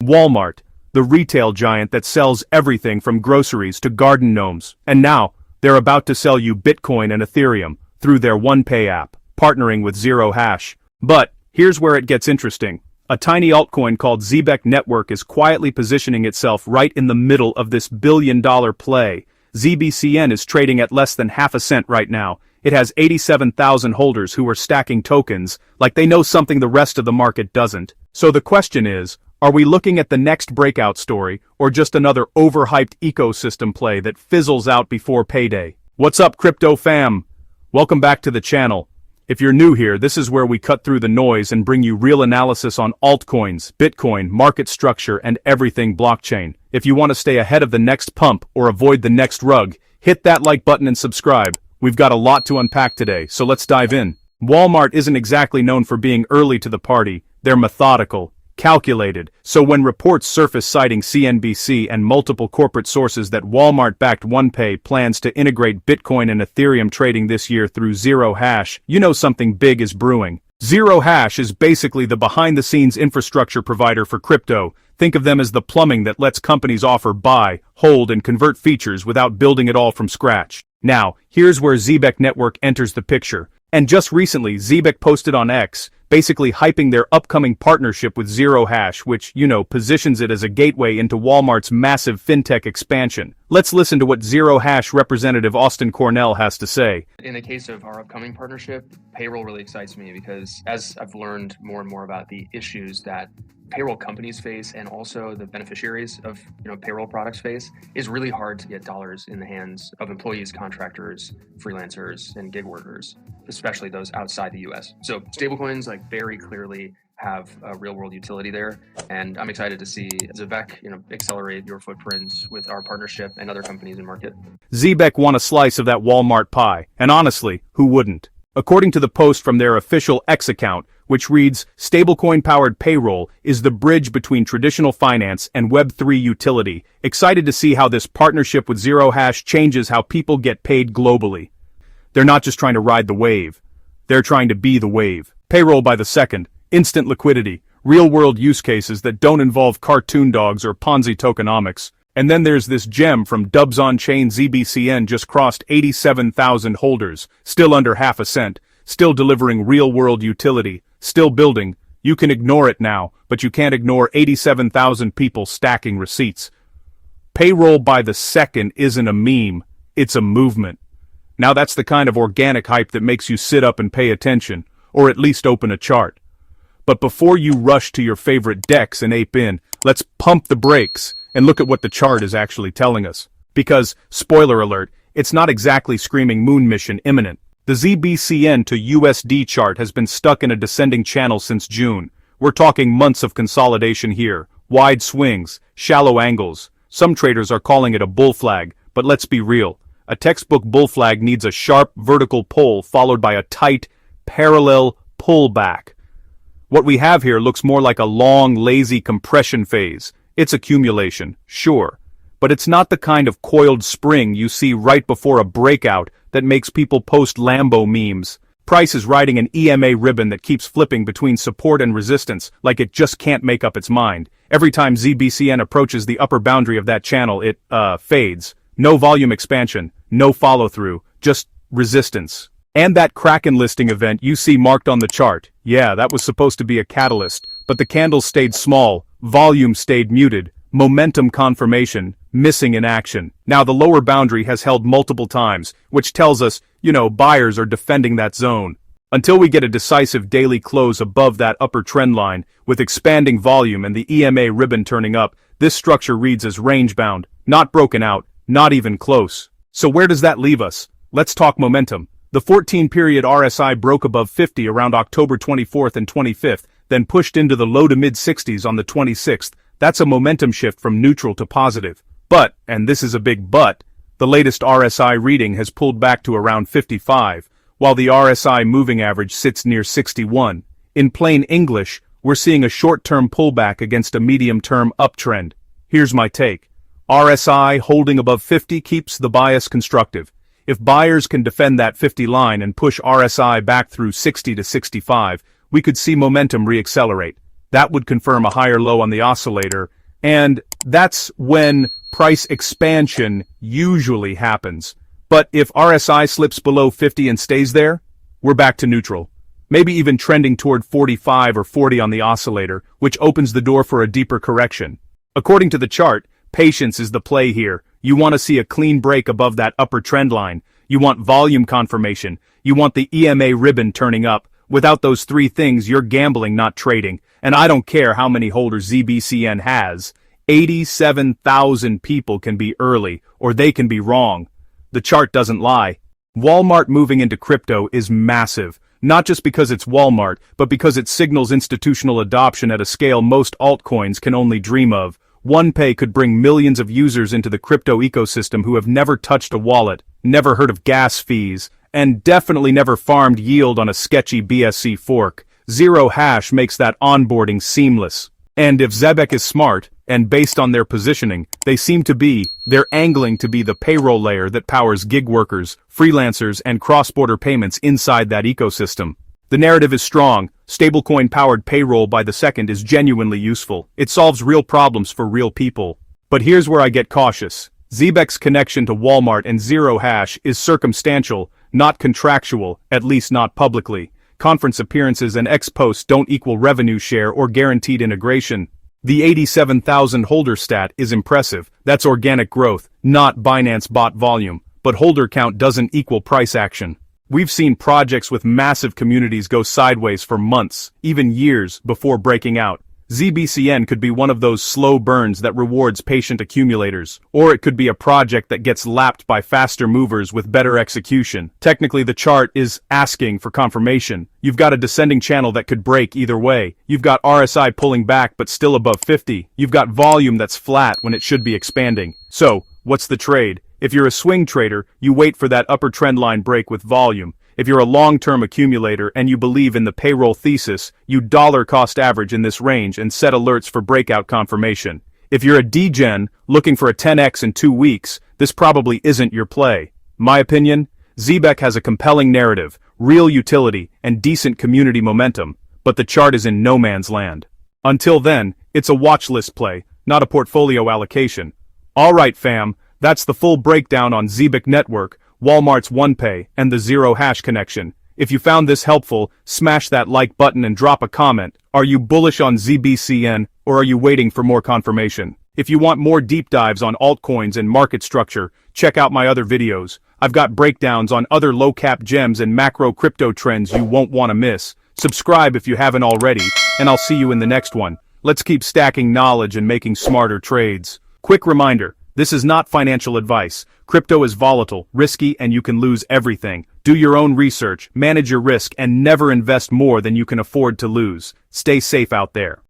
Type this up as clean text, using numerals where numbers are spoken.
Walmart, the retail giant that sells everything from groceries to garden gnomes. And now, they're about to sell you Bitcoin and Ethereum through their OnePay app, partnering with Zero Hash. But here's where it gets interesting. A tiny altcoin called Zebec Network is quietly positioning itself right in the middle of this billion-dollar play. ZBCN is trading at less than half a cent right now. It has 87,000 holders who are stacking tokens, like they know something the rest of the market doesn't. So the question is, are we looking at the next breakout story, or just another overhyped ecosystem play that fizzles out before payday? What's up, crypto fam? Welcome back to the channel. If you're new here, this is where we cut through the noise and bring you real analysis on altcoins, Bitcoin, market structure, and everything blockchain. If you want to stay ahead of the next pump or avoid the next rug, hit that like button and subscribe. We've got a lot to unpack today, so let's dive in. Walmart isn't exactly known for being early to the party. They're methodical, calculated, so when reports surface citing CNBC and multiple corporate sources that Walmart-backed OnePay plans to integrate Bitcoin and Ethereum trading this year through Zero Hash, you know something big is brewing. Zero Hash is basically the behind-the-scenes infrastructure provider for crypto. Think of them as the plumbing that lets companies offer, buy, hold, and convert features without building it all from scratch. Now, here's where Zebec Network enters the picture. And just recently, Zebec posted on X, basically hyping their upcoming partnership with Zero Hash, which, positions it as a gateway into Walmart's massive fintech expansion. Let's listen to what Zero Hash representative Austin Cornell has to say. In the case of our upcoming partnership, payroll really excites me because as I've learned more and more about the issues that payroll companies face and also the beneficiaries of payroll products face, is really hard to get dollars in the hands of employees, contractors, freelancers, and gig workers, especially those outside the US. So stablecoins very clearly have a real world utility there, and I'm excited to see Zebec accelerate your footprints with our partnership and other companies in market. Zebec want a slice of that Walmart pie, and honestly, who wouldn't? According to the post from their official X account, which reads, "Stablecoin-powered payroll is the bridge between traditional finance and Web3 utility. Excited to see how this partnership with Zero Hash changes how people get paid globally." They're not just trying to ride the wave. They're trying to be the wave. Payroll by the second, instant liquidity, real-world use cases that don't involve cartoon dogs or Ponzi tokenomics. And then there's this gem from Dubs on-chain. ZBCN just crossed 87,000 holders, still under half a cent, still delivering real-world utility, still building. You can ignore it now, but you can't ignore 87,000 people stacking receipts. Payroll by the second isn't a meme, it's a movement. Now that's the kind of organic hype that makes you sit up and pay attention, or at least open a chart. But before you rush to your favorite DEX and ape in, let's pump the brakes and look at what the chart is actually telling us. Because, spoiler alert, it's not exactly screaming moon mission imminent. The ZBCN to USD chart has been stuck in a descending channel since June. We're talking months of consolidation here, wide swings, shallow angles. Some traders are calling it a bull flag, but let's be real. A textbook bull flag needs a sharp vertical pull followed by a tight, parallel pullback. What we have here looks more like a long, lazy compression phase. It's accumulation, sure, but it's not the kind of coiled spring you see right before a breakout that makes people post Lambo memes. Price is riding an EMA ribbon that keeps flipping between support and resistance like it just can't make up its mind. Every time ZBCN approaches the upper boundary of that channel, it, fades. No volume expansion, no follow-through, just resistance. And that Kraken listing event you see marked on the chart, yeah, that was supposed to be a catalyst, but the candles stayed small, volume stayed muted, momentum confirmation, missing in action. Now the lower boundary has held multiple times, which tells us, buyers are defending that zone. Until we get a decisive daily close above that upper trend line, with expanding volume and the EMA ribbon turning up, this structure reads as range-bound, not broken out, not even close. So where does that leave us? Let's talk momentum. The 14-period RSI broke above 50 around October 24th and 25th, then pushed into the low to mid-60s on the 26th. That's a momentum shift from neutral to positive. But, and this is a big but, the latest RSI reading has pulled back to around 55, while the RSI moving average sits near 61. In plain English, we're seeing a short-term pullback against a medium-term uptrend. Here's my take. RSI holding above 50 keeps the bias constructive. If buyers can defend that 50 line and push RSI back through 60 to 65, we could see momentum reaccelerate. That would confirm a higher low on the oscillator, and that's when price expansion usually happens. But if RSI slips below 50 and stays there, we're back to neutral. Maybe even trending toward 45 or 40 on the oscillator, which opens the door for a deeper correction. According to the chart, patience is the play here. You want to see a clean break above that upper trend line. You want volume confirmation. You want the EMA ribbon turning up. Without those three things, you're gambling, not trading. And I don't care how many holders ZBCN has. 87,000 people can be early, or they can be wrong. The chart doesn't lie. Walmart moving into crypto is massive. Not just because it's Walmart, but because it signals institutional adoption at a scale most altcoins can only dream of. OnePay could bring millions of users into the crypto ecosystem who have never touched a wallet, never heard of gas fees, and definitely never farmed yield on a sketchy BSC fork. Zero Hash makes that onboarding seamless. And if Zebec is smart, and based on their positioning, they're angling to be the payroll layer that powers gig workers, freelancers, and cross-border payments inside that ecosystem. The narrative is strong. Stablecoin-powered payroll by the second is genuinely useful. It solves real problems for real people. But here's where I get cautious. Zebec's connection to Walmart and Zero Hash is circumstantial, not contractual, at least not publicly. Conference appearances and ex-posts don't equal revenue share or guaranteed integration. The 87,000 holder stat is impressive. That's organic growth, not Binance bot volume. But holder count doesn't equal price action. We've seen projects with massive communities go sideways for months, even years, before breaking out. ZBCN could be one of those slow burns that rewards patient accumulators, or it could be a project that gets lapped by faster movers with better execution. Technically, the chart is asking for confirmation. You've got a descending channel that could break either way. You've got RSI pulling back but still above 50. You've got volume that's flat when it should be expanding. So, what's the trade? If you're a swing trader, you wait for that upper trendline break with volume. If you're a long-term accumulator and you believe in the payroll thesis, you dollar cost average in this range and set alerts for breakout confirmation. If you're a degen looking for a 10x in 2 weeks, this probably isn't your play. My opinion? Zebec has a compelling narrative, real utility, and decent community momentum, but the chart is in no man's land. Until then, it's a watch list play, not a portfolio allocation. Alright fam, that's the full breakdown on Zebec Network, Walmart's OnePay, and the Zero Hash connection. If you found this helpful, smash that like button and drop a comment. Are you bullish on ZBCN, or are you waiting for more confirmation? If you want more deep dives on altcoins and market structure, check out my other videos. I've got breakdowns on other low-cap gems and macro crypto trends you won't want to miss. Subscribe if you haven't already, and I'll see you in the next one. Let's keep stacking knowledge and making smarter trades. Quick reminder. This is not financial advice. Crypto is volatile, risky, and you can lose everything. Do your own research, manage your risk, and never invest more than you can afford to lose. Stay safe out there.